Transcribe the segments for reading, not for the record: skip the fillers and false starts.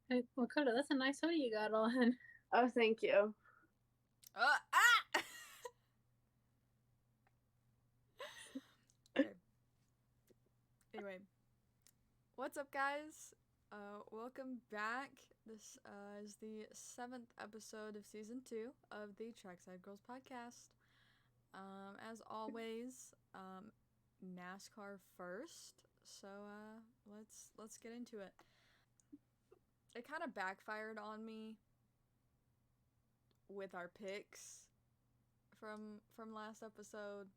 Hey, well, Coda, that's a nice hoodie you got on. Oh, thank you. Ah! Okay. Anyway, what's up, guys? Welcome back. This is the 7th episode of season 2 of the Trackside Girls podcast. As always, NASCAR first. So let's get into it. It kind of backfired on me with our picks from last episode.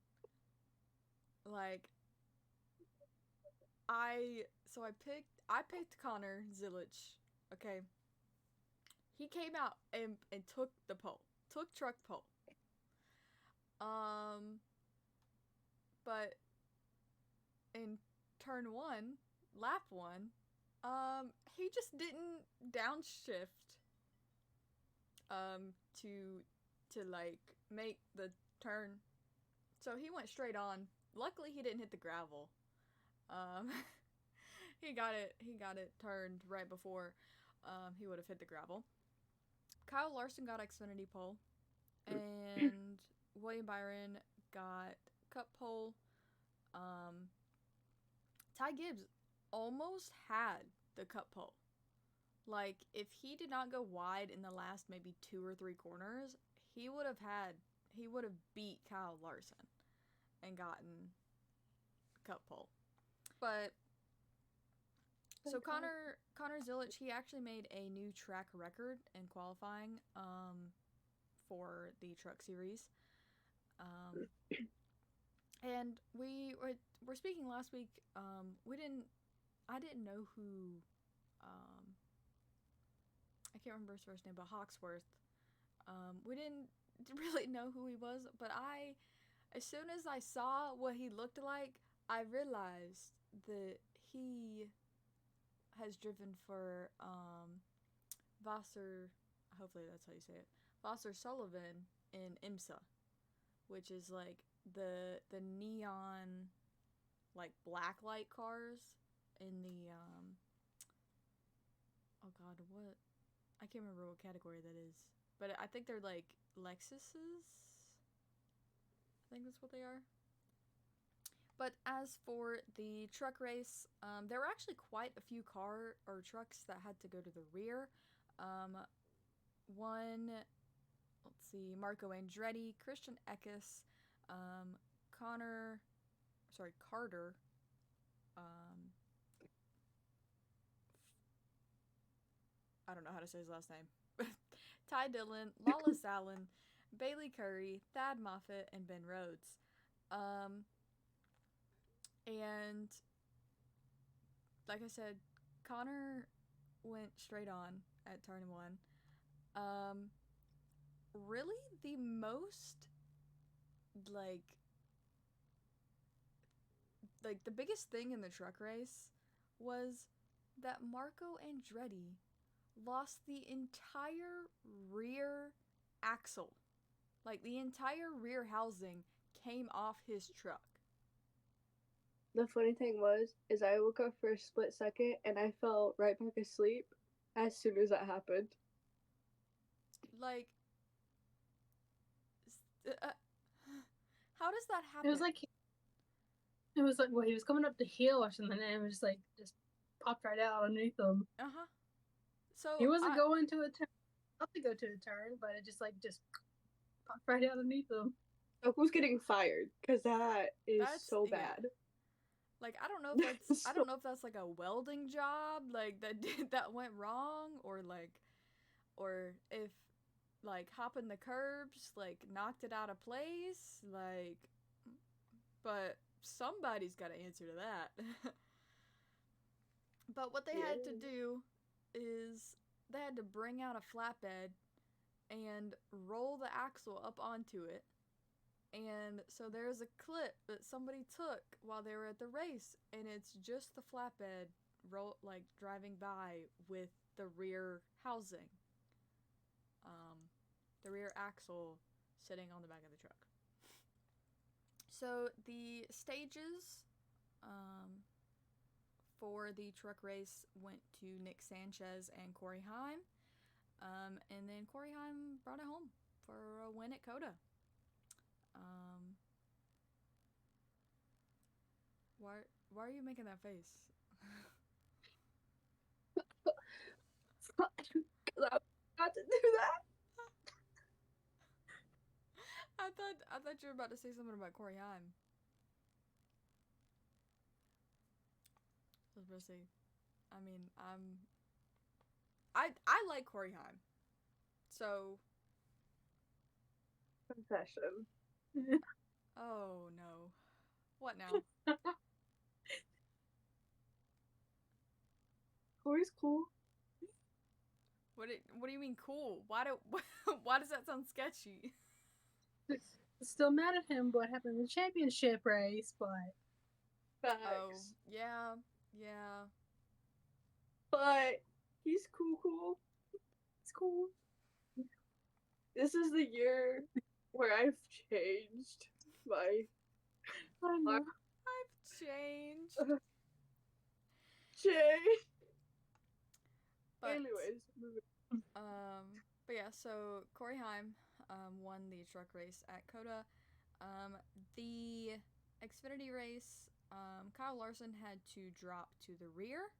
Like I picked Connor Zilic. Okay. He came out and took the pole. Took truck pole. Um but in turn 1, lap 1, he just didn't downshift to like make the turn. So he went straight on. Luckily he didn't hit the gravel. Um he got it turned right before he would have hit the gravel. Kyle Larson got Xfinity pole, and William Byron got Cup pole. Um, Ty Gibbs almost had the Cup pole. Like, if he did not go wide in the last maybe 2 or 3 corners, he would have beat Kyle Larson and gotten Cup pole. But so Connor Zilic, he actually made a new track record in qualifying for the Truck Series. Um, and we were speaking last week. I didn't know who. Um, I can't remember his first name, but Hawksworth. We didn't really know who he was, but as soon as I saw what he looked like, I realized that he has driven for Vassar. Hopefully that's how you say it. Vassar Sullivan in IMSA, which is like the neon, like black light cars in the oh god, what, I can't remember what category that is, but I think they're like Lexuses. I think that's what they are. But as for the truck race, there were actually quite a few car or trucks that had to go to the rear. Um, one, let's see, Marco Andretti, Christian Eckes, um, Connor, sorry, Carter, um, I don't know how to say his last name, Ty Dillon, Lawless Allen, Bailey Curry, Thad Moffitt, and Ben Rhodes. Um, and like I said, Connor went straight on at turn 1. Um, really, the most like the biggest thing in the truck race was that Marco Andretti lost the entire rear axle. Like, the entire rear housing came off his truck. The funny thing is I woke up for a split second and I fell right back asleep as soon as that happened. Like, uh, how does that It was happen? like it was like well, he was coming up the hill or something, and it was just popped right out underneath him. Uh huh. He So, wasn't going to a turn, not to go to a turn, but it just popped right out underneath him. So who's getting fired? Because that is so yeah. bad. Like, I So don't know if that's like a welding job, like, that went wrong, or if, like, hopping the curbs, like, knocked it out of place, like, but somebody's got to answer to that. But what they had to yeah. do is they had to bring out a flatbed and roll the axle up onto it. And so there's a clip that somebody took while they were at the race, and it's just the flatbed like driving by with the rear housing, um, the rear axle sitting on the back of the truck. So the stages, um, for the truck race went to Nick Sanchez and Corey Heim. And then Corey Heim brought it home for a win at COTA. Why are you making that face? I forgot to do that. I thought you were about to say something about Corey Heim. I was about to say, I mean, I like Corey Heim. So. Confession. Oh no. What now? Corey's cool. What do you mean cool? Why does that sound sketchy? Still mad at him what happened in the championship race, but Facts. Oh, yeah. But he's cool. it's cool. This is the year where I've changed my I know. I've changed. But, anyways, moving. but yeah, so Corey Heim won the truck race at COTA. The Xfinity race, Kyle Larson had to drop to the rear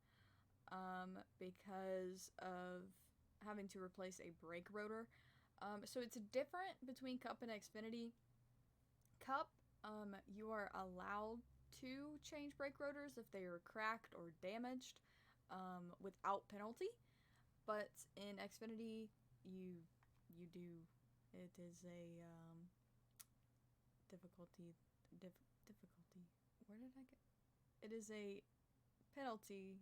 because of having to replace a brake rotor. So it's different between Cup and Xfinity. Cup, you are allowed to change brake rotors if they are cracked or damaged without penalty. But in Xfinity, you do. It is a difficulty. Where did I get? It is a penalty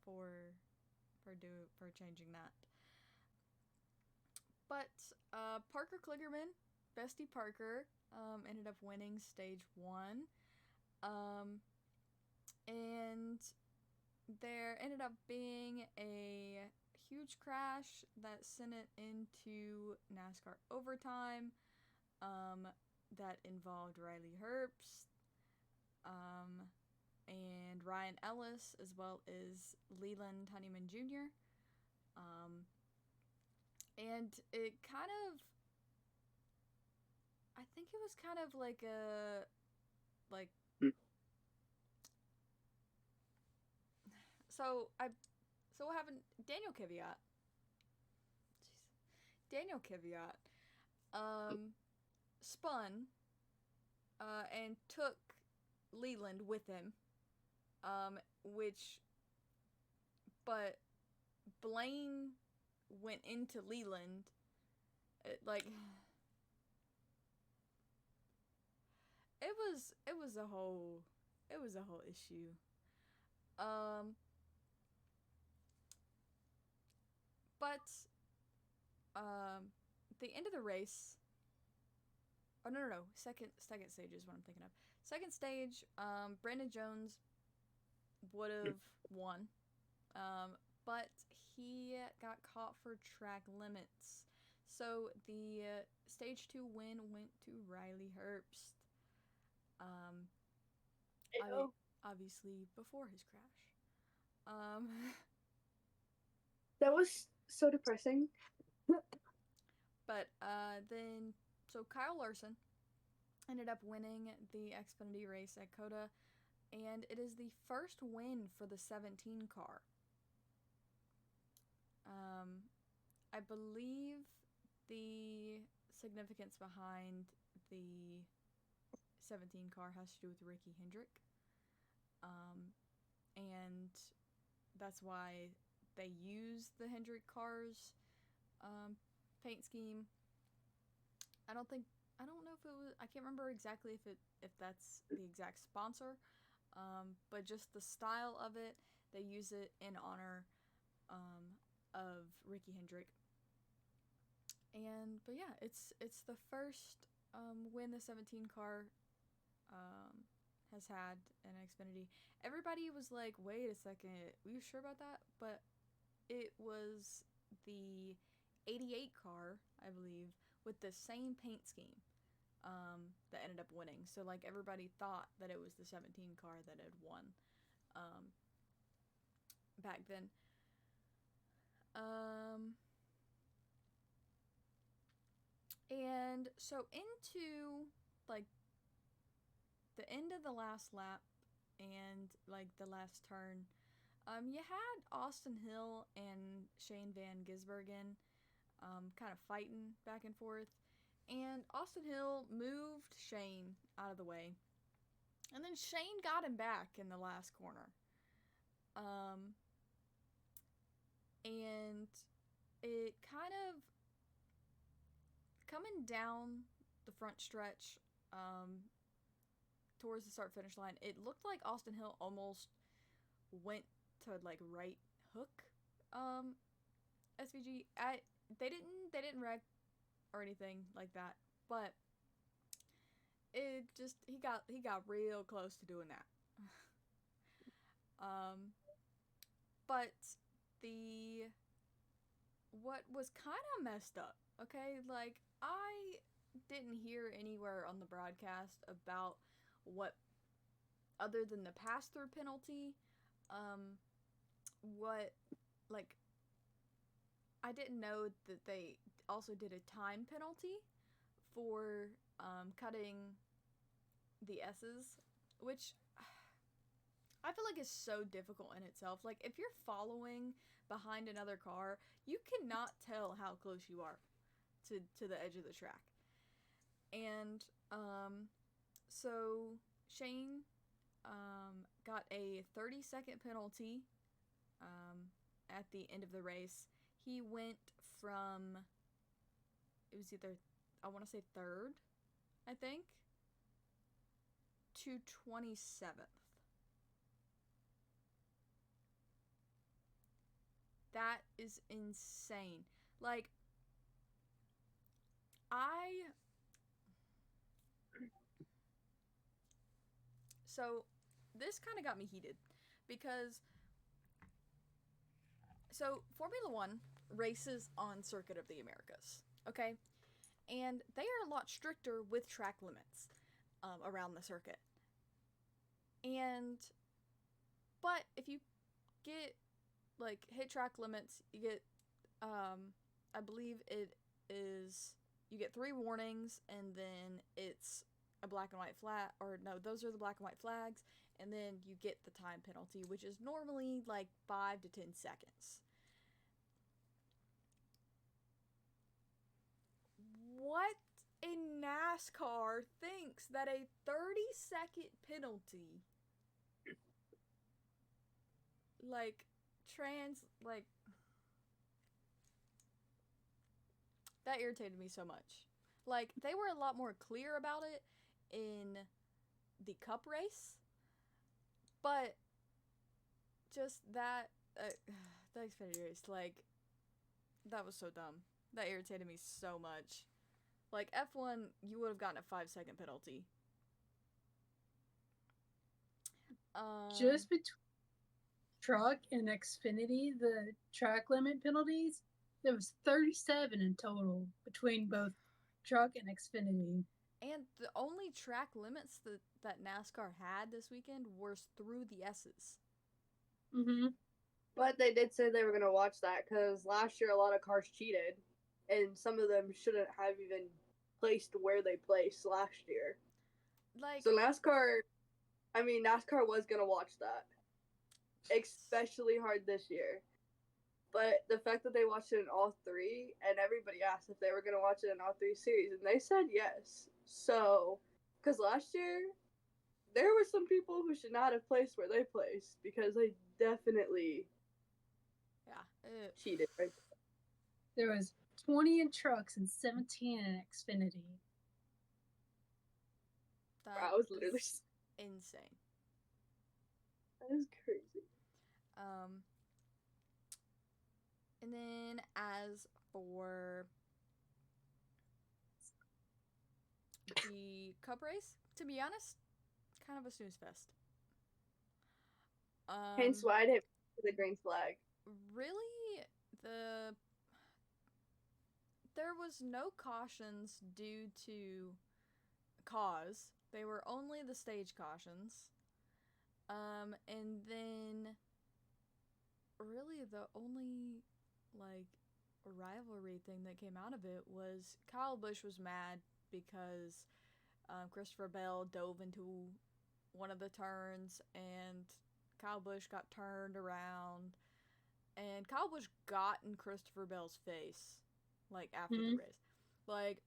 for changing that. But Parker Kligerman, Bestie Parker, ended up winning stage 1. And there ended up being a huge crash that sent it into NASCAR overtime that involved Riley Herbst and Ryan Ellis, as well as Leland Honeyman Jr. And it kind of, I think it was kind of like So what happened? Daniel Kvyat spun and took Leland with him, but Blaine went into Leland, it was a whole issue. But the end of the race. Oh no! Second stage is what I'm thinking of. Second stage, Brandon Jones would have won, but he got caught for track limits. So the stage 2 win went to Riley Herbst. Obviously before his crash. That was so depressing. But then, so Kyle Larson ended up winning the Xfinity race at COTA, and it is the first win for the 17 car. I believe the significance behind the 17 car has to do with Ricky Hendrick. And that's why they use the Hendrick cars paint scheme. I don't know if it was, I can't remember exactly if that's the exact sponsor, but just the style of it, they use it in honor of Ricky Hendrick. But yeah, it's the first win the 17 car has had in Xfinity. Everybody was like, wait a second, were you sure about that? But it was the 88 car, I believe, with the same paint scheme. that ended up winning. So like everybody thought that it was the 17 car that had won back then. And so into like the end of the last lap and like the last turn, you had Austin Hill and Shane Van Gisbergen kind of fighting back and forth. And Austin Hill moved Shane out of the way. And then Shane got him back in the last corner. And it kind of coming down the front stretch towards the start finish line, it looked like Austin Hill almost went to like right hook SVG. They didn't wreck or anything like that, but it just he got real close to doing that. But what was kind of messed up, okay? Like, I didn't hear anywhere on the broadcast about what, other than the pass-through penalty, what, like, I didn't know that they also did a time penalty for cutting the S's, which I feel like is so difficult in itself. Like, if you're following behind another car, you cannot tell how close you are to the edge of the track. And so Shane got a 30-second penalty at the end of the race. He went from, it was either, I want to say 3rd, I think, to 27th. That is insane. Like, so this kind of got me heated because, so Formula One races on Circuit of the Americas, okay? And they are a lot stricter with track limits around the circuit. But if you get, like, hit track limits, you get, I believe it is, you get 3 warnings, and then it's a black and white flag, or no, those are the black and white flags, and then you get the time penalty, which is normally like 5 to 10 seconds. What in NASCAR thinks that a 30-second penalty, like, that irritated me so much. Like, they were a lot more clear about it in the Cup race, but just that, the Xfinity race, like, that was so dumb. That irritated me so much. Like, F1, you would have gotten a 5-second penalty. Just between truck and Xfinity, the track limit penalties, there was 37 in total between both truck and Xfinity. And the only track limits that NASCAR had this weekend were through the S's. Mm-hmm. But they did say they were going to watch that because last year a lot of cars cheated, and some of them shouldn't have even placed where they placed last year. Like, so NASCAR was going to watch that, especially hard this year. But the fact that they watched it in all 3, and everybody asked if they were going to watch it in all 3 series, and they said yes. So, because last year, there were some people who should not have placed where they placed, because they definitely cheated. Right? There was 20 in trucks and 17 in Xfinity. That was literally insane. That is crazy. And then as for the Cup race, to be honest, kind of a snooze fest. Hence why I didn't put the green flag. Really, there was no cautions due to cause. They were only the stage cautions. And then really the only like rivalry thing that came out of it was Kyle Busch was mad because Christopher Bell dove into one of the turns and Kyle Busch got turned around and Kyle Busch got in Christopher Bell's face like after the race. Like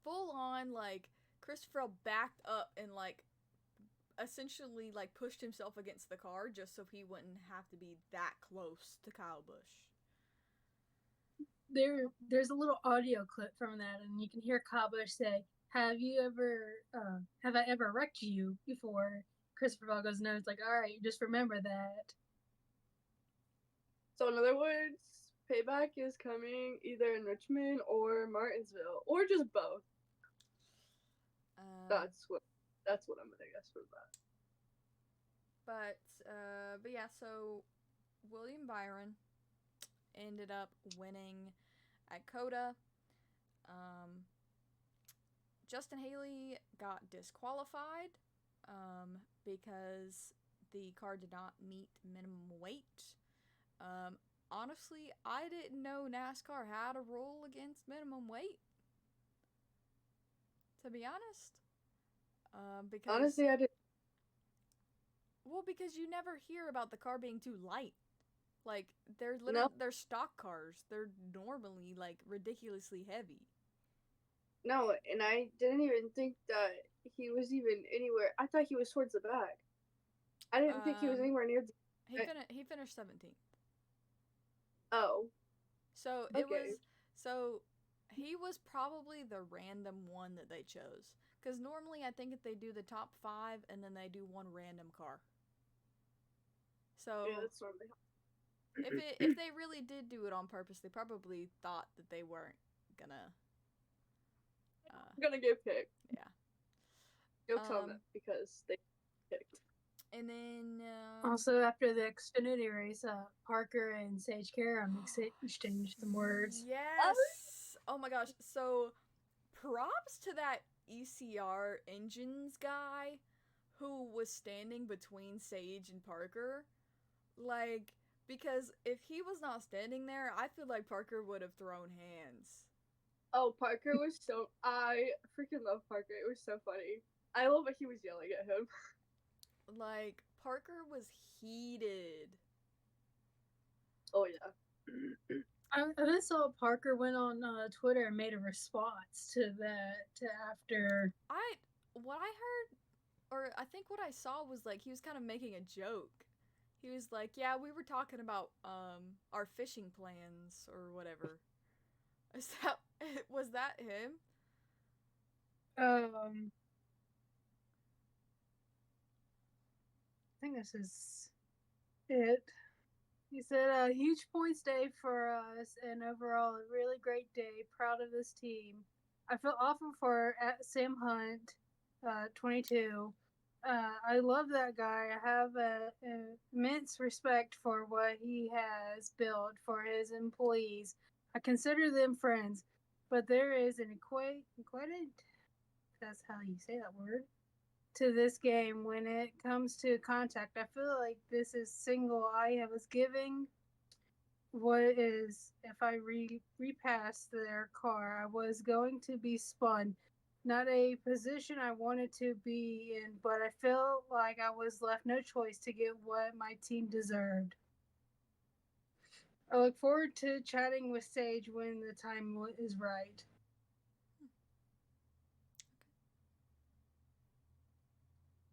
full on like Christopher Bell backed up and like essentially like pushed himself against the car just so he wouldn't have to be that close to Kyle Busch. There's a little audio clip from that, and you can hear Kyle Busch say, have I ever wrecked you before? Christopher Bell goes, no. It's like, all right, just remember that. So in other words, payback is coming either in Richmond or Martinsville, or just both. That's what I'm gonna guess for that. But yeah, so William Byron ended up winning at COTA. Justin Haley got disqualified because the car did not meet minimum weight. Honestly, I didn't know NASCAR had a rule against minimum weight, to be honest. Because honestly, I did. Well, because you never hear about the car being too light. Like they're stock cars. They're normally like ridiculously heavy. No, and I didn't even think that he was even anywhere. I thought he was towards the back. I didn't think he was anywhere near the... He finished 17th. Oh. So okay. He was probably the random one that they chose. Because normally I think if they do the top 5 and then they do one random car. So yeah, that's normally if they really did do it on purpose, they probably thought that they weren't gonna get picked. Yeah. Jokes on them because they picked. And then also after the Xfinity race, Parker and Sage Karam exchanged some words. Yes. Oh my gosh. So props to that ECR engines guy who was standing between Sage and Parker. Like, because if he was not standing there, I feel like Parker would have thrown hands. Oh, Parker was so... I freaking love Parker. It was so funny. I love that he was yelling at him. Like, Parker was heated. Oh, yeah. I then saw Parker went on Twitter and made a response to that after... What I heard, or I think what I saw was, like, he was kind of making a joke. He was like, yeah, we were talking about, our fishing plans, or whatever. Was that him? I think this is it. He said, a huge points day for us, and overall a really great day. Proud of this team. I feel awful for Sam Hunt, 22. I love that guy. I have immense respect for what he has built for his employees. I consider them friends, but there is an equated, that's how you say that word, to this game when it comes to contact. I feel like this is single I was giving what is, if I repass their car, I was going to be spun. Not a position I wanted to be in, but I felt like I was left no choice to get what my team deserved. I look forward to chatting with Sage when the time is right.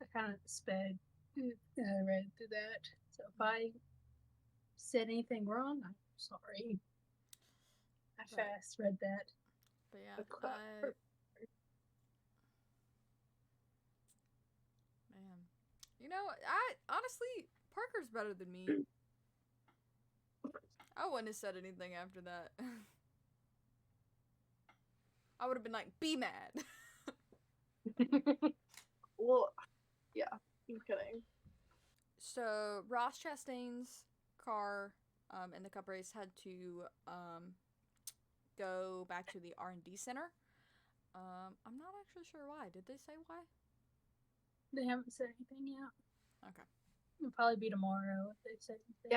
I kind of sped read through that. So if I said anything wrong, I'm sorry. I fast read that. But yeah, man. You know, honestly, Parker's better than me. I wouldn't have said anything after that. I would have been like, be mad. Well, yeah, I'm kidding. So, Ross Chastain's car in the Cup race had to go back to the R&D center. I'm not actually sure why. Did they say why? They haven't said anything yet. Okay. It'll probably be tomorrow if they say anything.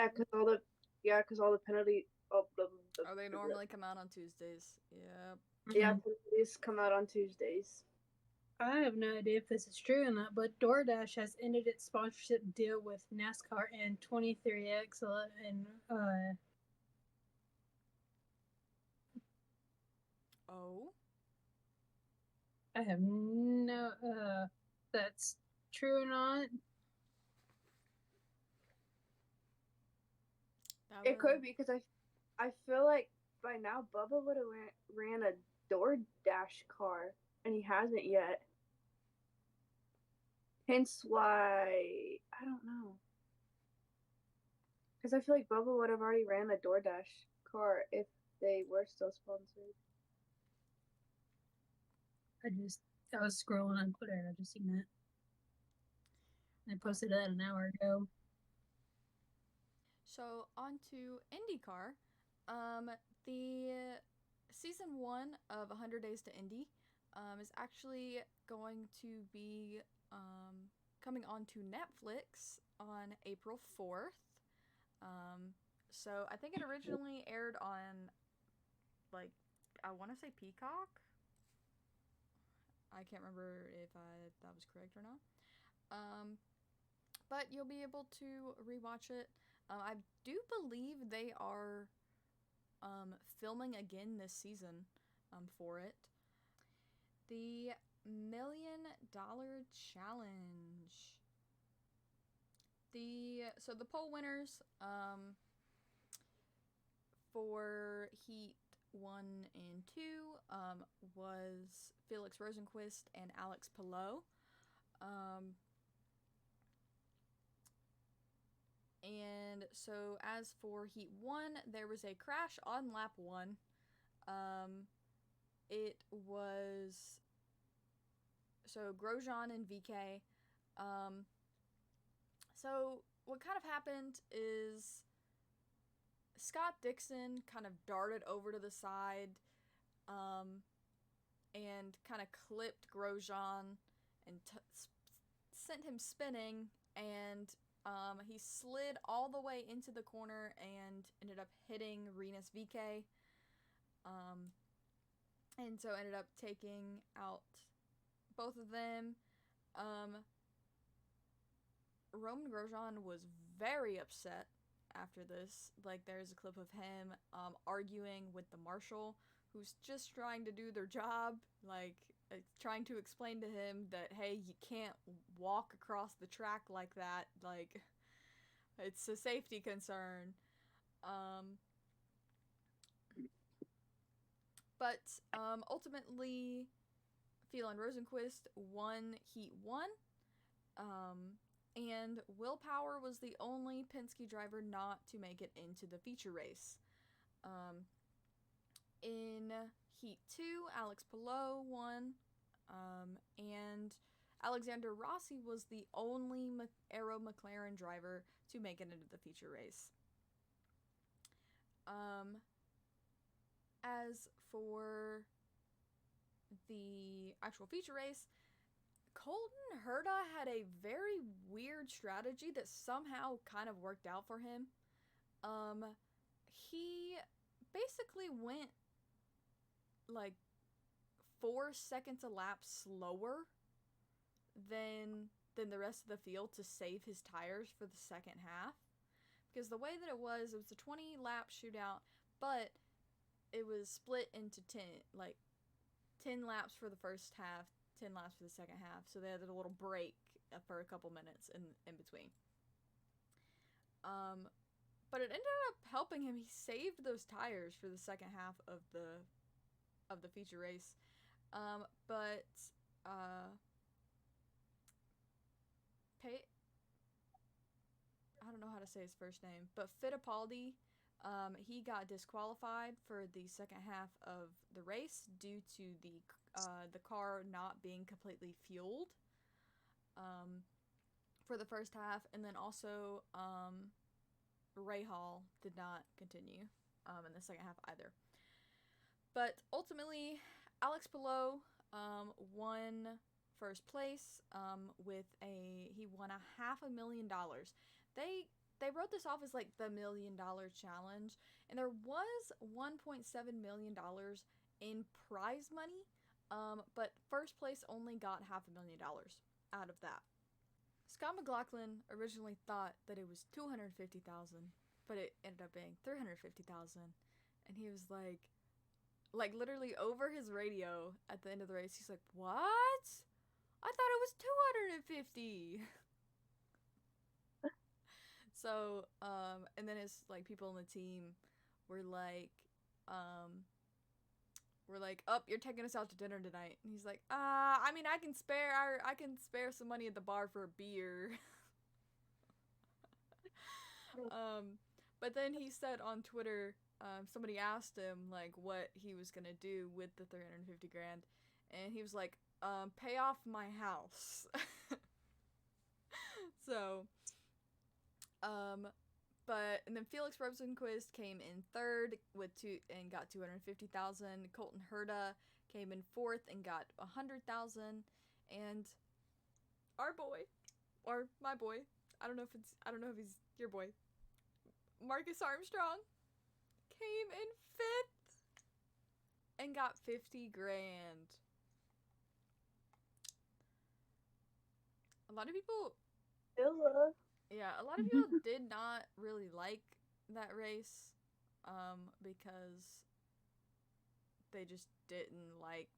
Yeah, because all the penalty. Oh, They normally come out on Tuesdays. Yep. Yeah, penalties come out on Tuesdays. I have no idea if this is true or not, but DoorDash has ended its sponsorship deal with NASCAR and 23X and Oh. I have no that's true or not. It could be because I feel like by now Bubba would have ran a DoorDash car, and he hasn't yet. Hence why I don't know. Because I feel like Bubba would have already ran a DoorDash car if they were still sponsored. I was scrolling on Twitter and I just seen that. I posted that an hour ago. So on to INDYCAR. The season 1 of 100 Days to Indy is actually going to be coming on to Netflix on April 4th. So I think it originally aired on, like, I want to say Peacock. I can't remember if that was correct or not. But you'll be able to rewatch it. I do believe they are filming again this season for it. The $1 Million Challenge. So the poll winners for Heat 1 and 2 was Felix Rosenqvist and Alex Palou. And so as for Heat 1, there was a crash on lap 1. It was so Grosjean and VK. So what kind of happened is Scott Dixon kind of darted over to the side and kind of clipped Grosjean and sent him spinning, and he slid all the way into the corner and ended up hitting Rinus VK. And so ended up taking out both of them. Roman Grosjean was very upset after this. Like, there's a clip of him arguing with the marshal, who's just trying to do their job, like trying to explain to him that, hey, you can't walk across the track like that, like, it's a safety concern. But ultimately, Felix Rosenqvist won Heat 1, and Will Power was the only Penske driver not to make it into the feature race. In Heat 2, Alex Palou won, and Alexander Rossi was the only Aero McLaren driver to make it into the feature race. As for the actual feature race, Colton Herta had a very weird strategy that somehow kind of worked out for him. He basically went like 4 seconds a lap slower than the rest of the field to save his tires for the second half. Because the way that it was a 20 lap shootout, but it was split into 10 laps for the first half, 10 laps for the second half. So they had a little break for a couple minutes in between. But it ended up helping him. He saved those tires for the second half of the feature race. But I don't know how to say his first name, but Fittipaldi, he got disqualified for the second half of the race due to the car not being completely fueled for the first half, and then also Ray Hall did not continue in the second half either. But ultimately, Alex Palou won first place he won $500,000. They wrote this off as like the $1 million challenge, and there was $1.7 million in prize money, but first place only got $500,000 out of that. Scott McLaughlin originally thought that it was $250,000, but it ended up being $350,000, and he was like literally over his radio at the end of the race, he's like, "What? I thought it was $250." So, and then his like people on the team were like, "Oh, you're taking us out to dinner tonight." And he's like, I mean, I can spare some money at the bar for a beer." But then he said on Twitter, somebody asked him like what he was gonna do with the $350,000, and he was like, "Pay off my house." So, and then Felix Rosenquist came in third with and got $250,000. Colton Herta came in fourth and got $100,000, and our boy, or my boy, I don't know if he's your boy, Marcus Armstrong, came in fifth and got $50,000. A lot of people. Yeah, a lot of people did not really like that race, because they just didn't like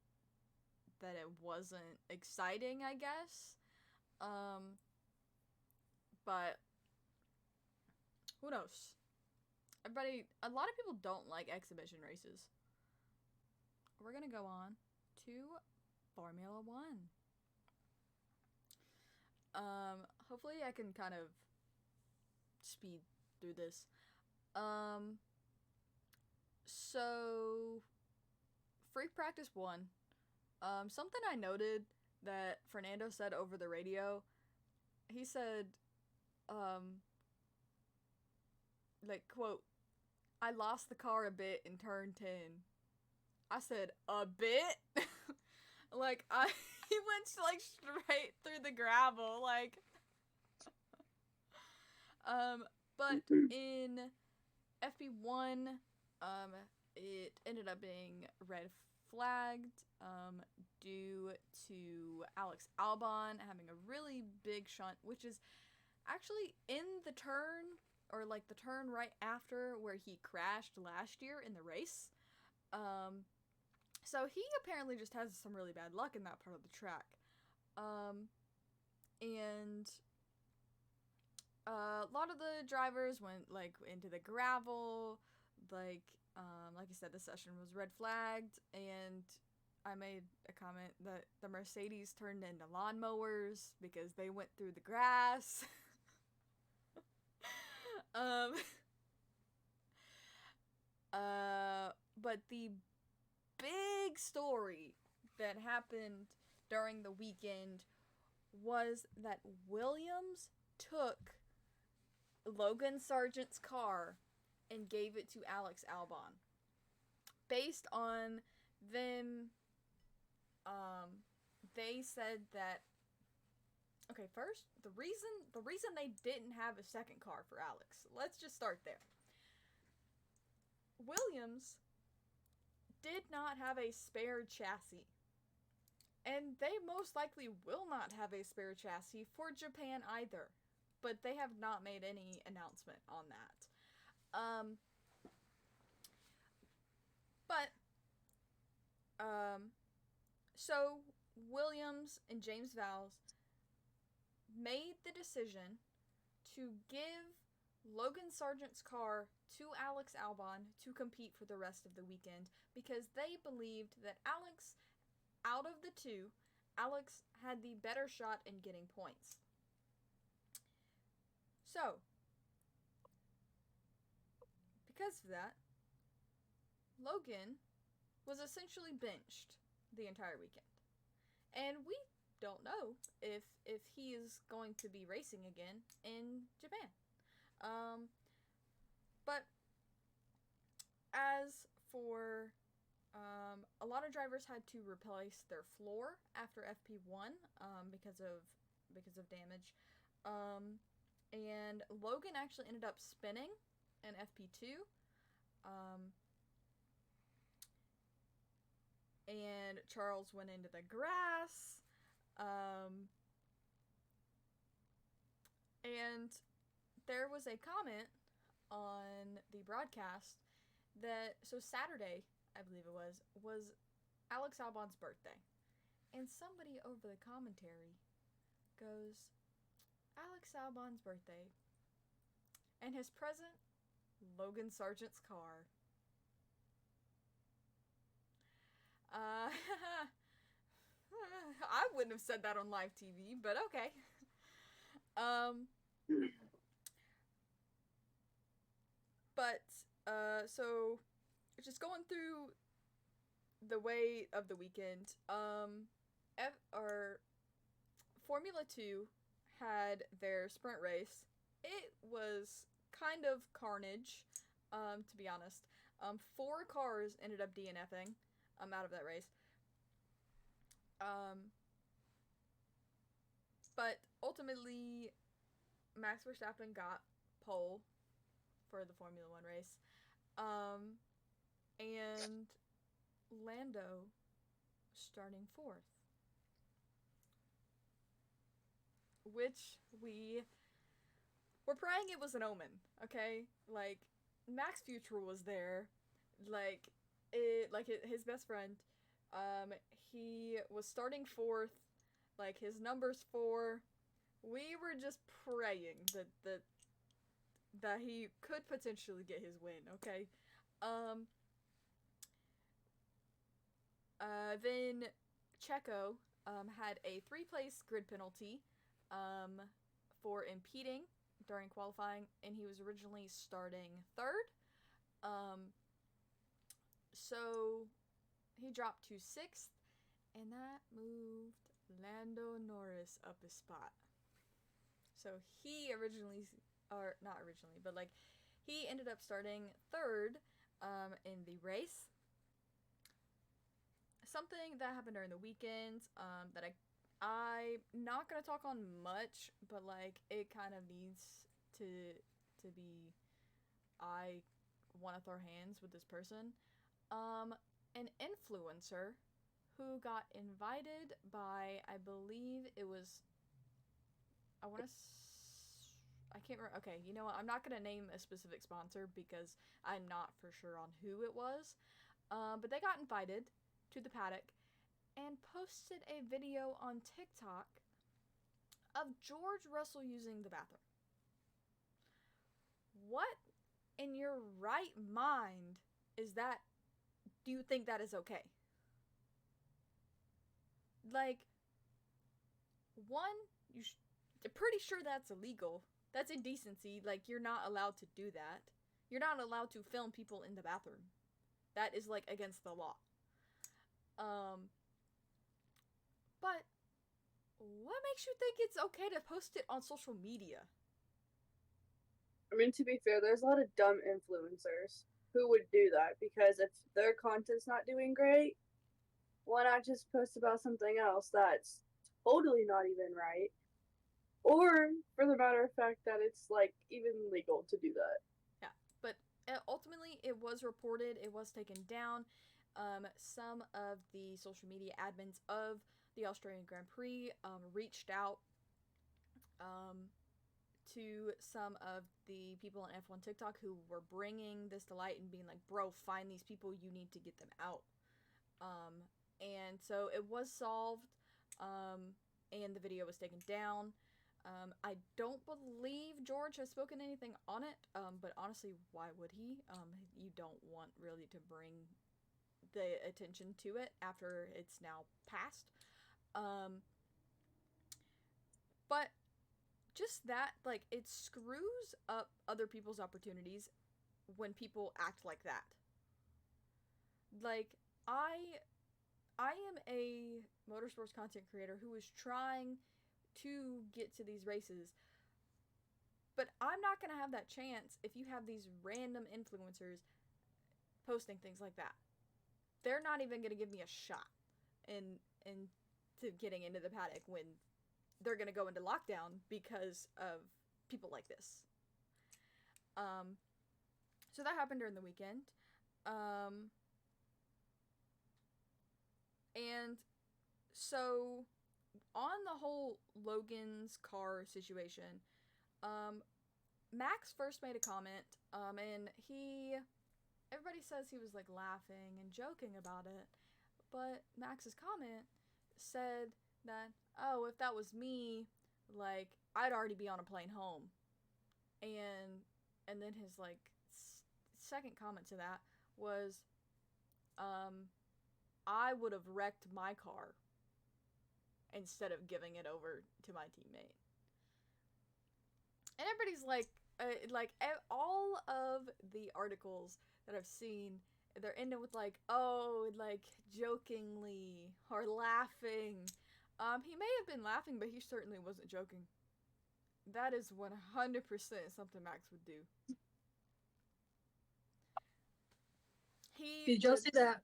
that it wasn't exciting, I guess. But who knows? A lot of people don't like exhibition races. We're gonna go on to Formula One. Hopefully I can kind of speed through this. So free practice 1. Something I noted that Fernando said over the radio, he said, like, quote, "I lost the car a bit in turn 10. I said, "A bit?" Like, he went, like, straight through the gravel, like. But in FP1, it ended up being red flagged, due to Alex Albon having a really big shunt, which is actually in the turn, or like the turn right after where he crashed last year in the race. So he apparently just has some really bad luck in that part of the track. And a lot of the drivers went like into the gravel, like I said, the session was red flagged, and I made a comment that the Mercedes turned into lawnmowers because they went through the grass. But the big story that happened during the weekend was that Williams took Logan Sargent's car and gave it to Alex Albon. Based on them, they said that, okay, first, the reason they didn't have a second car for Alex, let's just start there. Williams did not have a spare chassis, and they most likely will not have a spare chassis for Japan either, but they have not made any announcement on that. So Williams and James Vowles made the decision to give Logan Sargent's car to Alex Albon to compete for the rest of the weekend, because they believed that Alex, out of the two, Alex had the better shot in getting points. So, because of that, Logan was essentially benched the entire weekend. And we don't know if he is going to be racing again in Japan. But as for A lot of drivers had to replace their floor after FP1 because of damage. And Logan actually ended up spinning in FP2. And Charles went into the grass. And there was a comment on the broadcast that, so Saturday, I believe it was Alex Albon's birthday. And somebody over the commentary goes, Alex Albon's birthday. And his present, Logan Sargent's car. I wouldn't have said that on live TV, but okay. But, so, just going through the way of the weekend, Formula 2 had their sprint race. It was kind of carnage, to be honest. 4 cars ended up DNFing out of that race. But ultimately, Max Verstappen got pole for the Formula 1 race. And Lando starting 4th. Which we were praying it was an omen, okay? Like, Max Future was there. His best friend. He was starting 4th. Like, his number's 4. We were just praying that he could potentially get his win, okay? Then Checo had a 3-place grid penalty for impeding during qualifying, and he was originally starting 3rd. So he dropped to 6th, and that moved Lando Norris up a spot. So he he ended up starting 3rd in the race. Something that happened during the weekend that I'm not gonna talk on much, but like it kind of needs to be. I want to throw hands with this person. An influencer who got invited by, I believe it was. I can't remember. Okay, you know what? I'm not gonna name a specific sponsor because I'm not for sure on who it was. But they got invited to the paddock and posted a video on TikTok of George Russell using the bathroom. What in your right mind is that? Do you think that is okay? Like, one, you're pretty sure that's illegal. That's indecency. Like, you're not allowed to do that. You're not allowed to film people in the bathroom. That is, like, against the law. But what makes you think it's okay to post it on social media? I mean, to be fair, there's a lot of dumb influencers who would do that because if their content's not doing great, why not just post about something else that's totally not even right? Or, for the matter of fact, that it's, like, even legal to do that. Yeah, but ultimately it was reported, it was taken down. Some of the social media admins of the Australian Grand Prix reached out to some of the people on F1 TikTok who were bringing this to light and being like, bro, find these people, you need to get them out. And so it was solved, and the video was taken down. I don't believe George has spoken anything on it, but honestly, why would he? You don't want really to bring the attention to it after it's now passed. But just that, like, it screws up other people's opportunities when people act like that. Like, I am a motorsports content creator who is trying to get to these races, but I'm not going to have that chance if you have these random influencers posting things like that. they're not even going to give me a shot in to getting into the paddock when they're going to go into lockdown because of people like this. So that happened during the weekend. And so on the whole Logan's car situation, Max first made a comment, and everybody says he was like laughing and joking about it, but Max's comment said that, oh, if that was me, like, I'd already be on a plane home. And then his like second comment to that was, I would have wrecked my car instead of giving it over to my teammate. And everybody's like all of the articles that I've seen, they're ending with like, oh, like jokingly or laughing. He may have been laughing, but he certainly wasn't joking. That is 100% something Max would do. Did y'all see that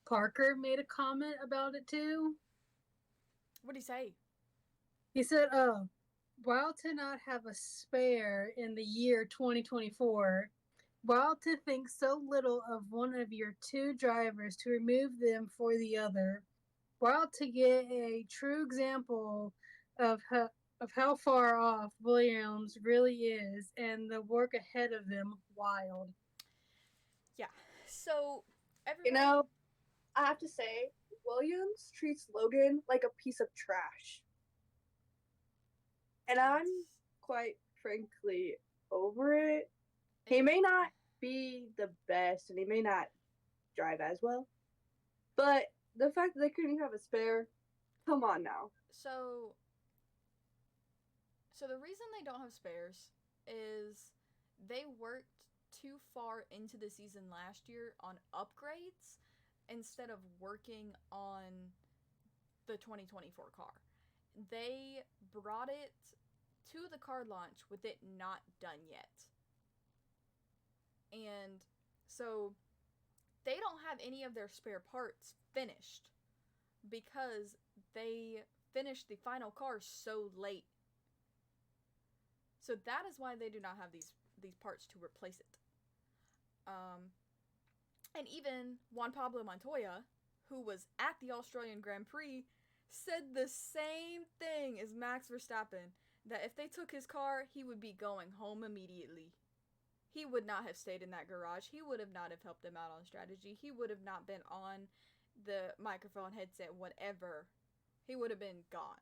Parker made a comment about it too? What'd he say? He said, while to not have a spare in the year 2024, while to think so little of one of your two drivers to remove them for the other, while to get a true example of how far off Williams really is and the work ahead of them, wild. Yeah. So everybody, You know, I have to say, Williams treats Logan like a piece of trash. And I'm quite frankly over it. He may not be the best and he may not drive as well, but the fact that they couldn't even have a spare, come on now. So the reason they don't have spares is they worked too far into the season last year on upgrades instead of working on the 2024 car. They brought it to the car launch with it not done yet. And so they don't have any of their spare parts finished because they finished the final car so late. So that is why they do not have these parts to replace it. And even Juan Pablo Montoya, who was at the Australian Grand Prix, said the same thing as Max Verstappen, that if they took his car, he would be going home immediately. He would not have stayed in that garage. He would have not have helped them out on strategy. He would have not been on the microphone, headset, whatever. He would have been gone.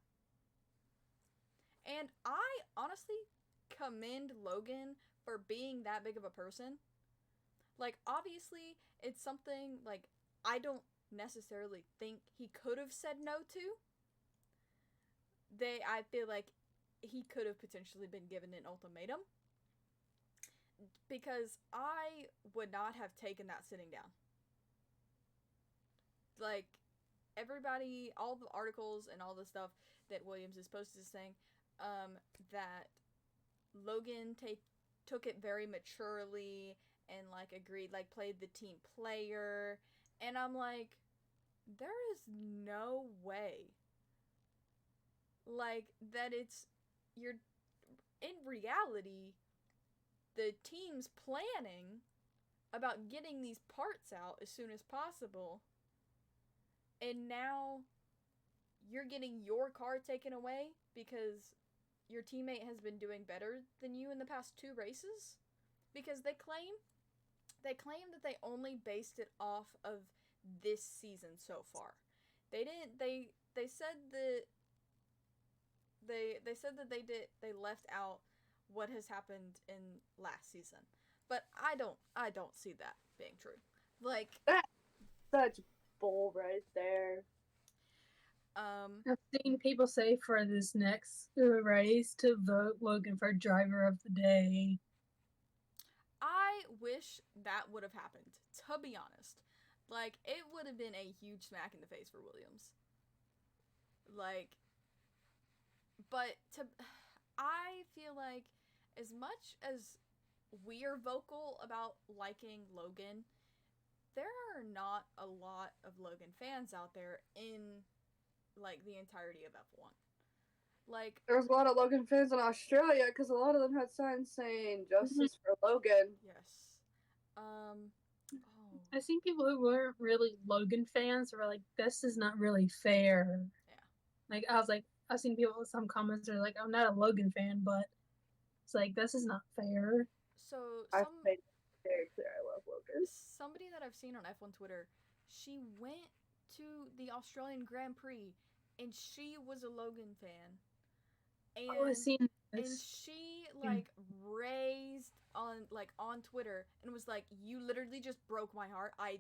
And I honestly commend Logan for being that big of a person. Like, obviously, it's something, like, I don't necessarily think he could have said no to. I feel like he could have potentially been given an ultimatum. Because I would not have taken that sitting down. Like, everybody, all the articles and all the stuff that Williams is posted saying, that Logan took it very maturely and, like, agreed, like, played the team player. And I'm like, there is no way, like, that you're, in reality, the team's planning about getting these parts out as soon as possible, and now you're getting your car taken away because your teammate has been doing better than you in the past 2 races? Because they claim that they only based it off of this season so far. They said that they left out what has happened in last season. But I don't see that being true. Like, that's such bull right there. I've seen people say for this next race to vote Logan for driver of the day. I wish that would have happened, to be honest. Like, it would have been a huge smack in the face for Williams. Like, but I feel like as much as we are vocal about liking Logan, there are not a lot of Logan fans out there in, like, the entirety of F1. Like, There was a lot of Logan fans in Australia because a lot of them had signs saying "Justice for Logan." yes. Oh. I've seen people who weren't really Logan fans who were like, "This is not really fair." Yeah. Like I was like, I've seen people with some comments are like, "I'm not a Logan fan," but it's like this is not fair. So I've made it very clear I love Logan. somebody that I've seen on F1 Twitter, she went to the Australian Grand Prix and she was a Logan fan. I've seen And this. she like raised on Twitter and was like, "You literally just broke my heart. I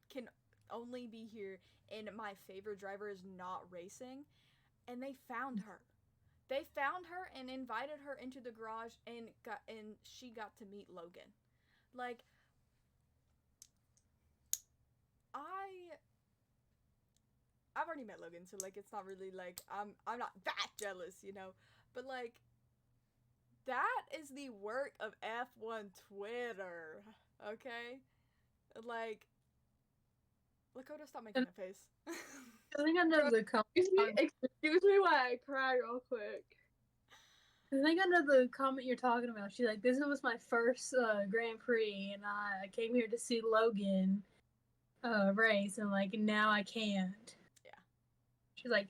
can only be here and my favorite driver is not racing." And they found her. They found her and invited her into the garage and she got to meet Logan. Like, I've already met Logan, so like it's not really like I'm not that jealous, you know. But like that is the work of F1 Twitter. Okay? Like, Lakota, stop making that face. I think I know the comment. Excuse me while I cry real quick. I think I know the comment you're talking about. She's like, "This was my first Grand Prix, and I came here to see Logan race, and like now I can't." Yeah. She's like,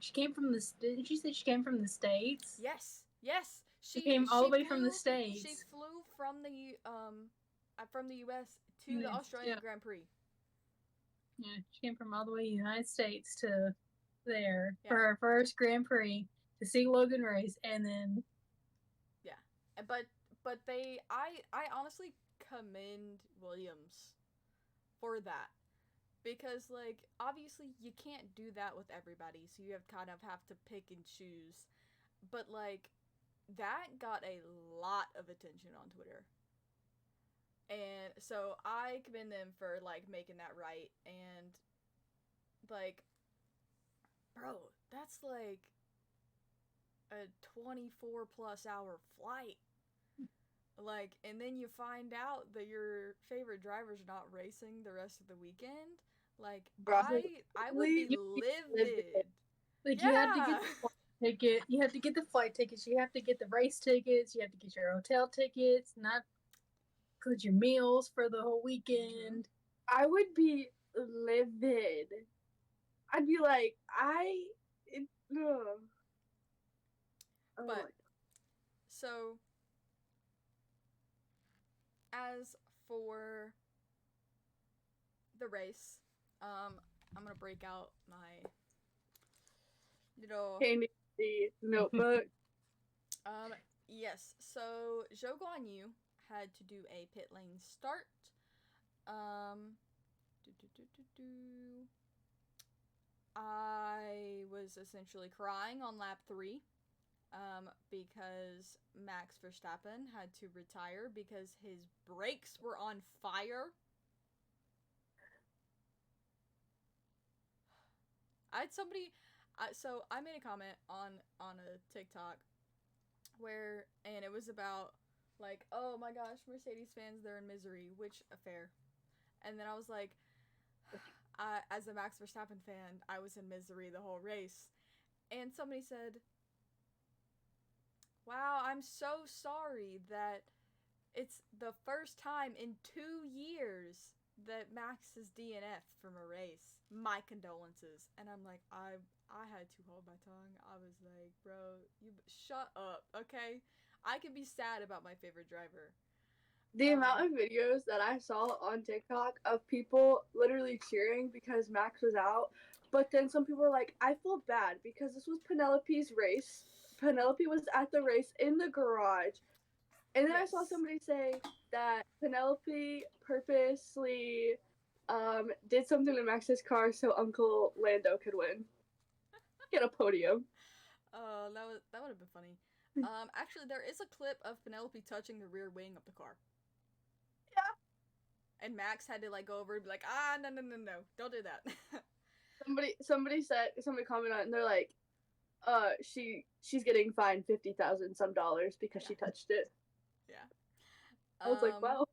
she came from the. Didn't she say she came from the States? Yes. Yes. She came all the way from the States. She flew from the US to the Australian Grand Prix. Yeah, she came from all the way to the United States to there for her first Grand Prix to see Logan race, and then but I honestly commend Williams for that, because like obviously you can't do that with everybody, so you kind of have to pick and choose, but like that got a lot of attention on Twitter. And so I commend them for like making that right. And like, bro, that's like a 24 plus hour flight. Like, and then you find out that your favorite driver's not racing the rest of the weekend. Like, I would be livid. Like, you had to get the flight ticket. You have to get the flight tickets. You have to get the race tickets. You have to get your hotel tickets. Not include your meals for the whole weekend. I would be livid. I'd be like, But so as for the race, I'm gonna break out my little candy notebook. Yes. So Zhou Guanyu had to do a pit lane start. I was essentially crying on lap 3. Because Max Verstappen had to retire because his brakes were on fire. So I made a comment on a TikTok and it was about like, oh my gosh, Mercedes fans, they're in misery, which fair. And then I was like, as a Max Verstappen fan, I was in misery the whole race. And somebody said, wow, I'm so sorry that it's the first time in 2 years that Max has DNF'd from a race. My condolences. And I'm like, I had to hold my tongue. I was like, bro, you shut up, okay? I can be sad about my favorite driver. The amount of videos that I saw on TikTok of people literally cheering because Max was out, but then some people were like, I feel bad because this was Penelope's race. Penelope was at the race in the garage. And then I saw somebody say that Penelope purposely did something to Max's car so Uncle Lando could win. Get a podium. That would have been funny. Actually, there is a clip of Penelope touching the rear wing of the car. Yeah. And Max had to like go over and be like, no, don't do that. Somebody commented on it and they're like, she's getting fined $50,000 some because she touched it. Yeah. I was like, wow.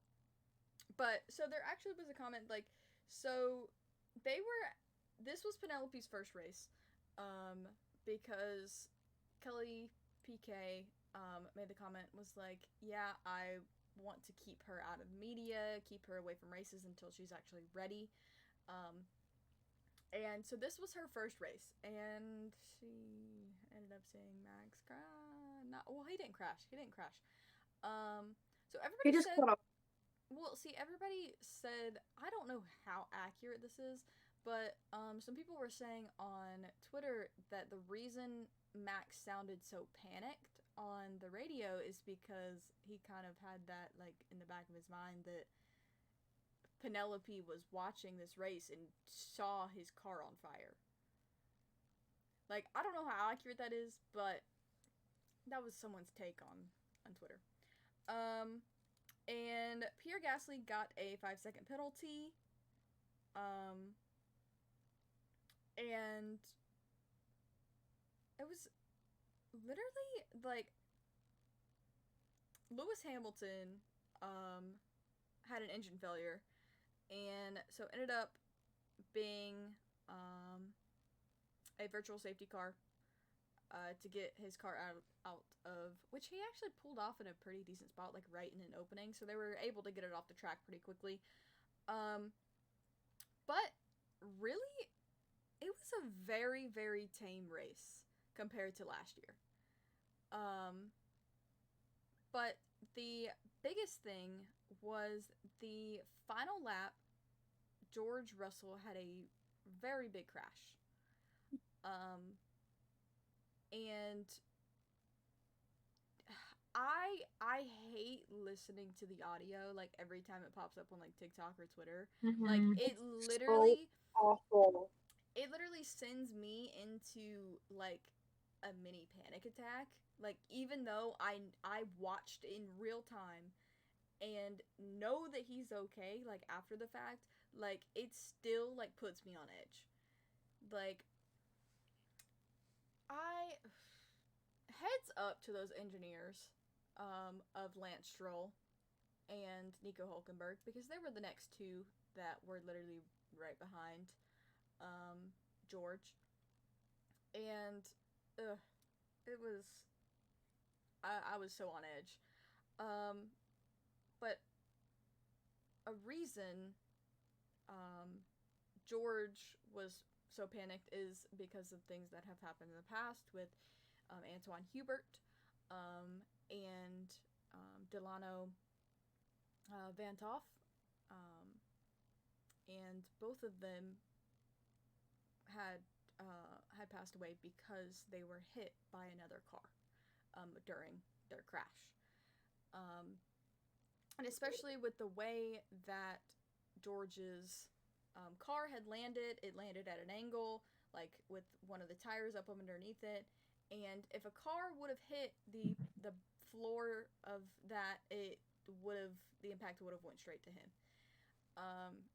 But so there actually was a comment like, so this was Penelope's first race, because Kelly PK made the comment, was like, yeah, I want to keep her out of media, keep her away from races until she's actually ready. And so this was her first race, and she ended up seeing Max crash. He didn't crash. So everybody said, well, see, everybody said, I don't know how accurate this is, but some people were saying on Twitter that the reason Max sounded so panicked on the radio is because he kind of had that, like, in the back of his mind that Penelope was watching this race and saw his car on fire. Like, I don't know how accurate that is, but that was someone's take on Twitter. And Pierre Gasly got a 5-second penalty. And it was literally like Lewis Hamilton had an engine failure, and so ended up being a virtual safety car to get his car out of, which he actually pulled off in a pretty decent spot, like right in an opening, so they were able to get it off the track pretty quickly. But really, it was a very, very tame race compared to last year. But the biggest thing was the final lap. George Russell had a very big crash. And I hate listening to the audio, like, every time it pops up on, like, TikTok or Twitter. Mm-hmm. Like, it literally... So awful. It literally sends me into, like, a mini panic attack. Like, even though I watched in real time and know that he's okay, like, after the fact, like, it still, like, puts me on edge. Like, heads up to those engineers of Lance Stroll and Nico Hülkenberg, because they were the next two that were literally right behind George. And it was, I was so on edge. But a reason George was so panicked is because of things that have happened in the past with Antoine Hubert and Delano Van Toff. And both of them had passed away because they were hit by another car during their crash. And especially with the way that George's car had landed, it landed at an angle, like with one of the tires up underneath it. And if a car would have hit the floor of that, the impact would have went straight to him.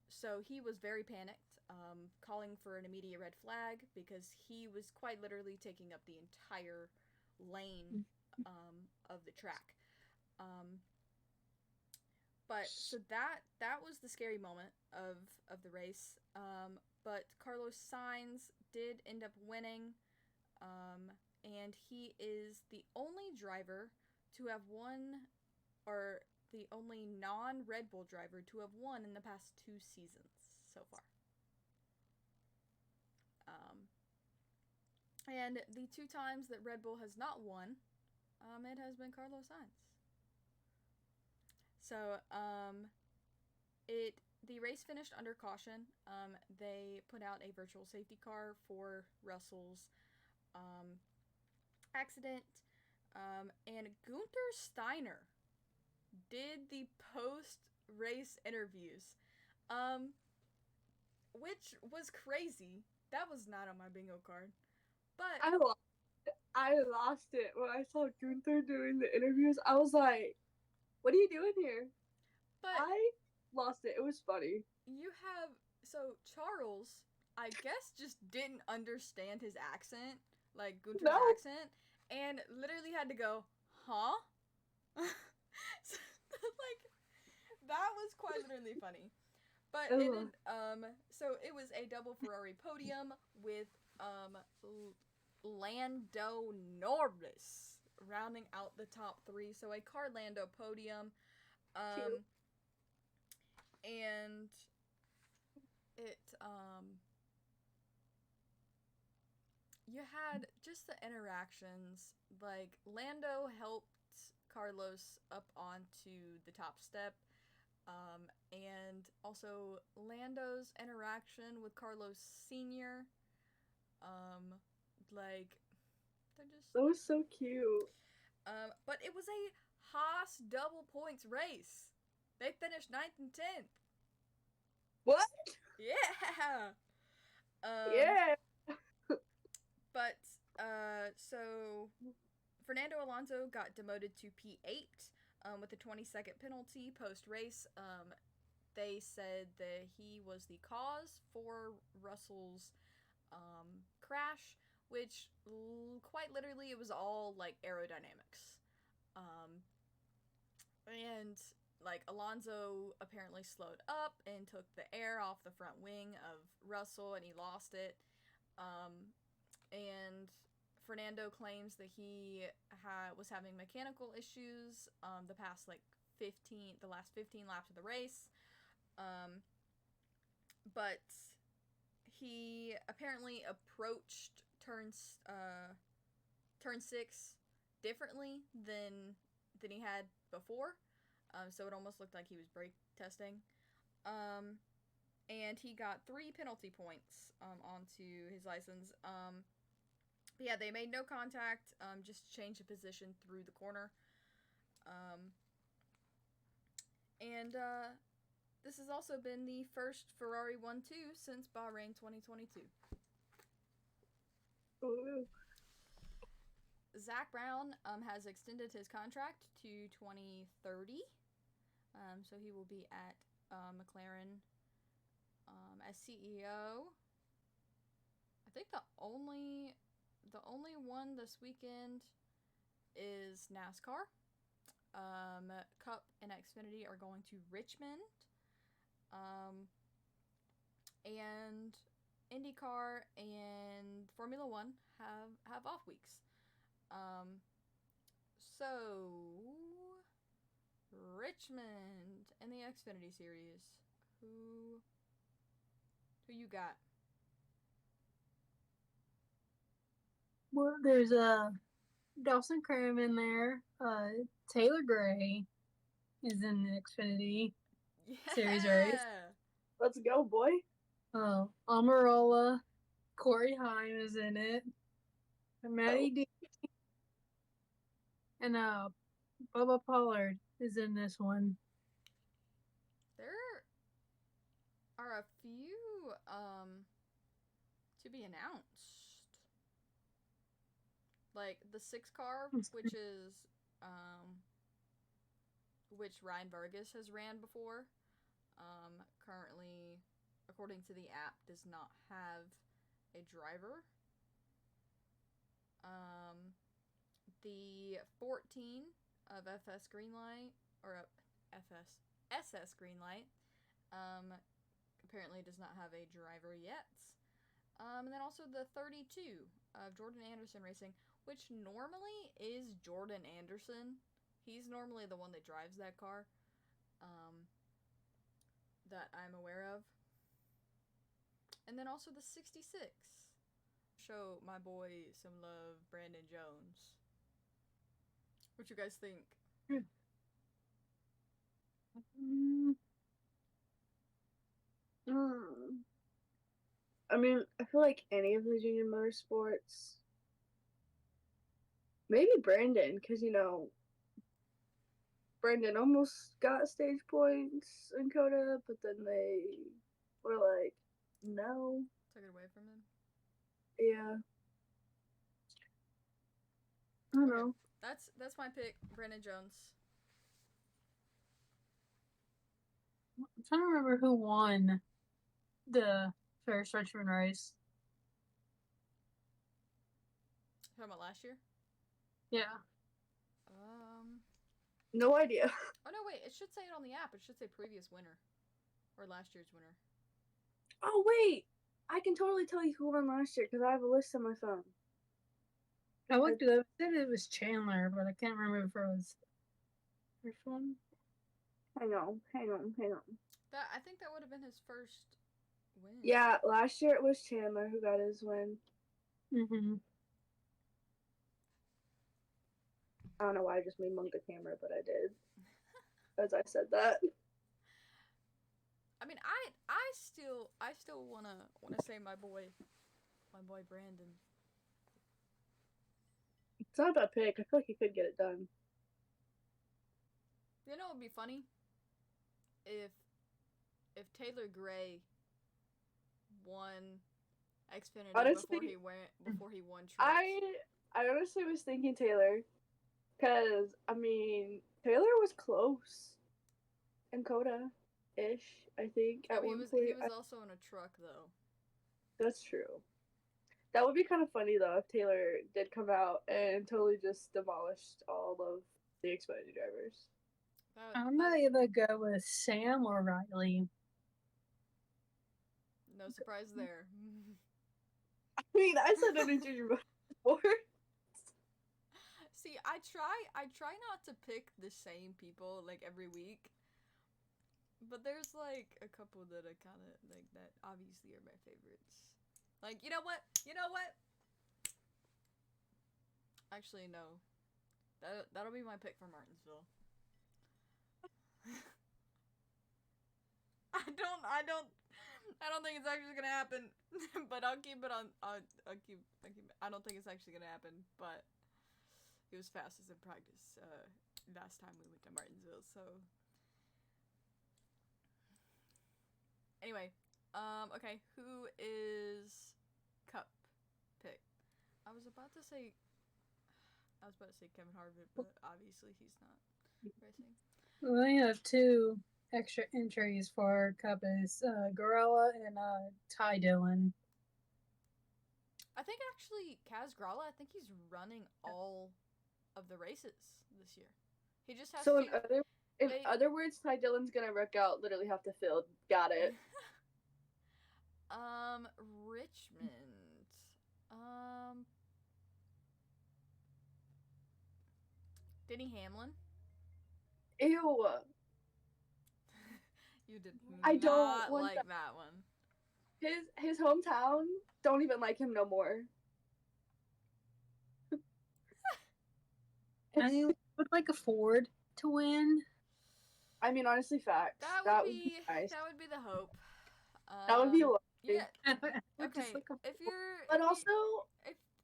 So he was very panicked, calling for an immediate red flag, because he was quite literally taking up the entire lane of the track. But so that was the scary moment of the race. But Carlos Sainz did end up winning, and he is the only driver to have won, or the only non-Red Bull driver to have won in the past 2 seasons so far. And the 2 times that Red Bull has not won, it has been Carlos Sainz. So, the race finished under caution. They put out a virtual safety car for Russell's accident, and Gunther Steiner did the post-race interviews, which was crazy. That was not on my bingo card. But I lost it when I saw Gunther doing the interviews. I was like, what are you doing here? But I lost it. It was funny. So Charles, I guess, just didn't understand his accent, like Gunther's accent, and literally had to go, huh? So, like, that was was quite literally funny. But Oh. it did, so it was a double Ferrari podium with Lando Norris rounding out the top three. So a car Lando podium. Cute. And it you had just the interactions. Like Lando helped Carlos up onto the top step. And also Lando's interaction with Carlos Sr. Like they're just That was so cute. but it was a Haas double points race. They finished 9th and 10th. What? Yeah. Yeah. But so Fernando Alonso got demoted to P8 with a 20-second penalty post race. They said that he was the cause for Russell's crash, which quite literally it was all like aerodynamics. And like Alonso apparently slowed up and took the air off the front wing of Russell and he lost it. And Fernando claims that he was having mechanical issues the last 15 laps of the race. But he apparently approached turn 6 differently than he had before. So it almost looked like he was brake testing. And he got 3 penalty points onto his license. But yeah, they made no contact, just changed the position through the corner. And this has also been the first Ferrari 1-2 since Bahrain 2022. Ooh. Zach Brown has extended his contract to 2030. So he will be at McLaren as CEO. I think the only one this weekend is NASCAR. Cup and Xfinity are going to Richmond. And INDYCAR and Formula One have off weeks. So Richmond and the Xfinity series. Who you got? Well, there's Dawson Cram in there. Taylor Gray is in the Xfinity series race. Let's go, boy. Amarola, Corey Heim is in it. Matty D. And Bubba Pollard is in this one. There are a few to be announced. Like the 6 car, which is which Ryan Vargas has ran before. Currently, according to the app, does not have a driver. The 14 of FS Greenlight, or SS Greenlight, apparently does not have a driver yet. And then also the 32 of Jordan Anderson Racing, which normally is Jordan Anderson. He's normally the one that drives that car, that I'm aware of. And then also the 66. Show my boy some love, Brandon Jones. What you guys think? I mean, I feel like any of the junior motorsports. Maybe Brandon, because, Brandon almost got stage points in COTA, but then they were like, no. Took it away from him? Yeah. I don't know. That's my pick, Brandon Jones. I'm trying to remember who won the first Richmond race. Talking about last year? Yeah. No idea. Oh, no, wait. It should say it on the app. It should say previous winner. Or last year's winner. Oh, wait. I can totally tell you who won last year because I have a list on my phone. I looked it up. It said it was Chandler, but I can't remember if it was first one. Hang on. I think that would have been his first win. Yeah, last year it was Chandler who got his win. Mm-hmm. I don't know why I just made Monk the camera, but I did. As I said that. I mean, I still wanna say my boy Brandon. It's not a bad pick. I feel like he could get it done. You know what would be funny? If Taylor Gray won Xfinity Honestly, before he won Trucks. I honestly was thinking Taylor, because I mean Taylor was close in COTA-ish. I think at one point. He was also in a truck though. That's true. That would be kind of funny though if Taylor did come out and totally just demolished all of the Xfinity drivers. I'm gonna either go with Sam or Riley. No surprise there. I mean, I said it in junior before. See, I try not to pick the same people like every week. But there's like a couple that I kind of like that obviously are my favorites. Like, you know what? Actually, no. That'll be my pick for Martinsville. I don't think it's actually gonna happen, but I'll keep it on. I don't think it's actually gonna happen, but it was fastest in practice last time we went to Martinsville. So anyway, okay, who is Cup pick? I was about to say Kevin Harvick, but obviously he's not racing. We only have two extra entries for Cup is Gorella and Ty Dillon. I think actually Kaz Gralla, I think he's running all of the races this year. He just has so to. In other words, Ty Dillon's gonna wreck out literally half the field. Got it. Richmond. Denny Hamlin. Ew. You did I not don't like that one. His hometown don't even like him no more. I mean, would like a Ford to win. I mean, honestly, facts. That would be nice. That would be the hope. That would be lovely. Yeah. Okay. But also,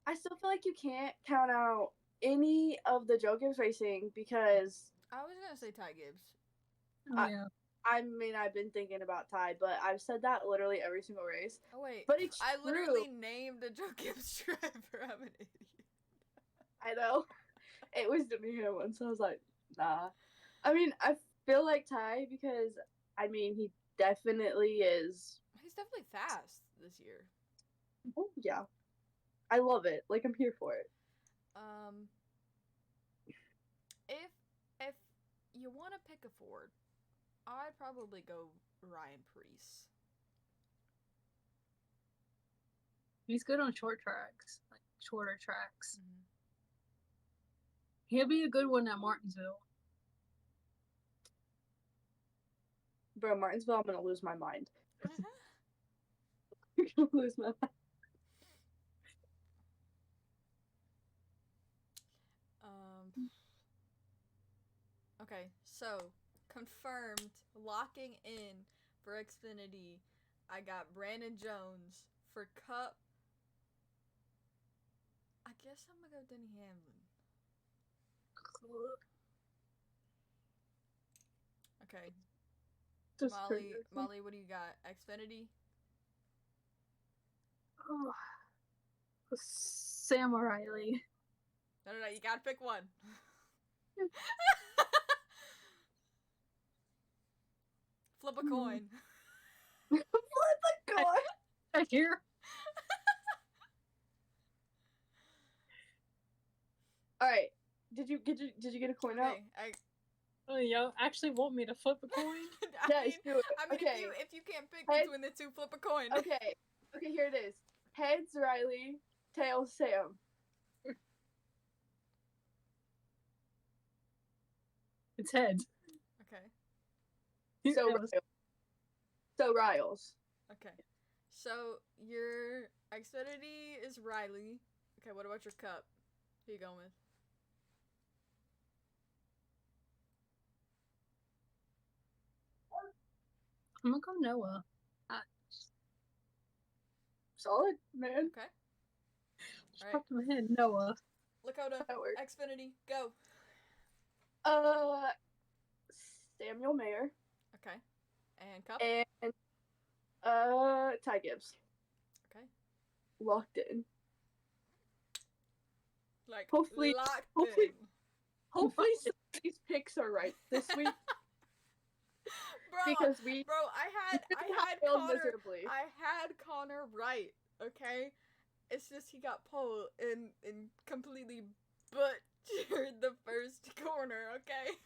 I still feel like you can't count out any of the Joe Gibbs racing because I was gonna say Ty Gibbs. Yeah. I mean, I've been thinking about Ty, but I've said that literally every single race. Oh wait, but it's I true. literally named a Joe Gibbs driver. I'm an idiot. I know. It was Denny Hamlin, so I was like, nah. I mean, I feel like Ty because, I mean, he definitely is. He's definitely fast this year. Oh, yeah. I love it. Like, I'm here for it. If you want to pick a Ford, I'd probably go Ryan Preece. He's good on short tracks, like shorter tracks. Mm-hmm. He'll be a good one at Martinsville. Bro, Martinsville, I'm gonna lose my mind. I'm gonna lose my mind. Okay, so confirmed, locking in for Xfinity. I got Brandon Jones for Cup. I guess I'm gonna go Denny Hamlin. Okay. Molly, what do you got? Xfinity? Oh, Sam O'Reilly. No, you gotta pick one. Flip a coin. Flip a coin. I hear. All right. Did you get a coin out? Oh, y'all actually want me to flip a coin? Yes, do it. I mean, Okay. if you can't pick Head- between the two, flip a coin. Okay, here it is. Heads, Riley. Tails, Sam. It's heads. Okay. So Riles. Okay. So your Xfinity is Riley. Okay, what about your cup? Who you going with? I'm gonna go Noah. Solid, man. Okay. Just All right. popped in my head. Noah. Lakota, That works. Xfinity, go. Samuel Mayer. Okay. And cup? And Ty Gibbs. Okay. Locked in. Like, Hopefully- locked hopefully- in. Hopefully some of these picks are right this week. Bro, Because we I had failed Connor. miserably. I had Connor right, okay? It's just he got pole and completely butchered the first corner, okay?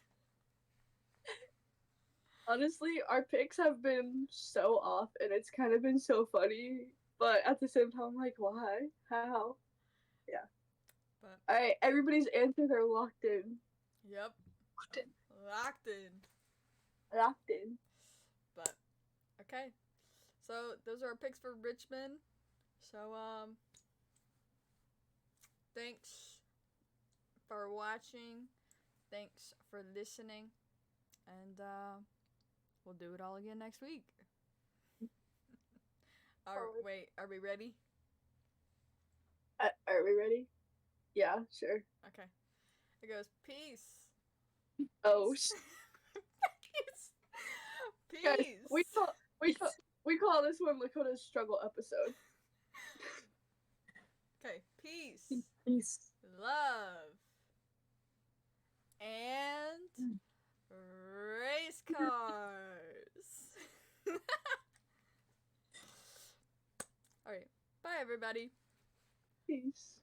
Honestly, our picks have been so off, and it's kind of been so funny. But at the same time, I'm like, why? How? Yeah. But Alright, everybody's answers are locked in. yep. Locked in. Locked in. Locked in. But okay. So those are our picks for Richmond. So thanks for watching. Thanks for listening. And we'll do it all again next week. Wait, are we ready? Are we ready? Yeah, sure. Okay. It goes peace. Oh, Peace. guys, we call this one Lakota's struggle episode. Okay, peace, Peace. love, and race cars. All right, bye everybody. Peace.